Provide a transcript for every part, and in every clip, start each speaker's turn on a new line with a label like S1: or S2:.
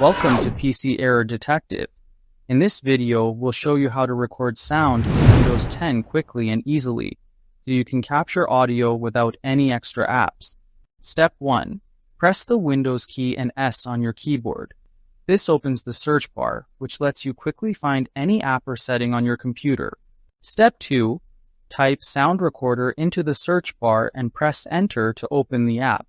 S1: Welcome to PC Error Detective. In this video, we'll show you how to record sound in Windows 10 quickly and easily, so you can capture audio without any extra apps. Step 1. Press the Windows key and S on your keyboard. This opens the search bar, which lets you quickly find any app or setting on your computer. Step 2. Type Sound Recorder into the search bar and press Enter to open the app.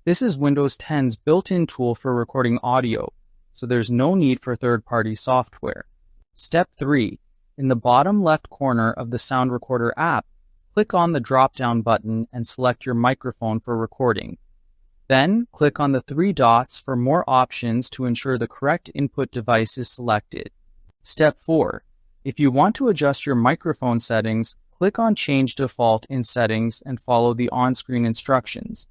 S1: This is Windows 10's built-in tool for recording audio, so there's no need for third-party software. Step 3. In the bottom left corner of the Sound Recorder app, click on the drop-down button and select your microphone for recording. Then, click on the three dots for more options to ensure the correct input device is selected. Step 4. If you want to adjust your microphone settings, click on Change Default in Settings and follow the on-screen instructions.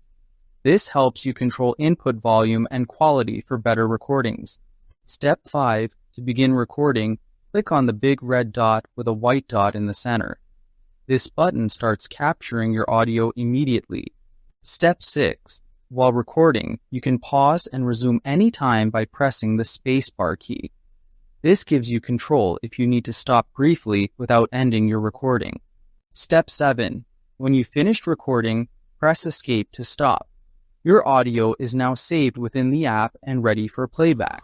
S1: This helps you control input volume and quality for better recordings. Step 5. To begin recording, click on the big red dot with a white dot in the center. This button starts capturing your audio immediately. Step 6. While recording, you can pause and resume any time by pressing the spacebar key. This gives you control if you need to stop briefly without ending your recording. Step 7. When you've finished recording, press Escape to stop. Your audio is now saved within the app and ready for playback.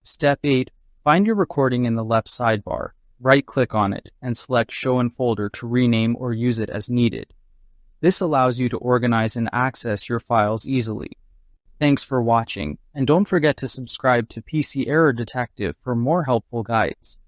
S1: Step 8. Find your recording in the left sidebar. Right-click on it and select Show in Folder to rename or use it as needed. This allows you to organize and access your files easily. Thanks for watching, and don't forget to subscribe to PC Error Detective for more helpful guides.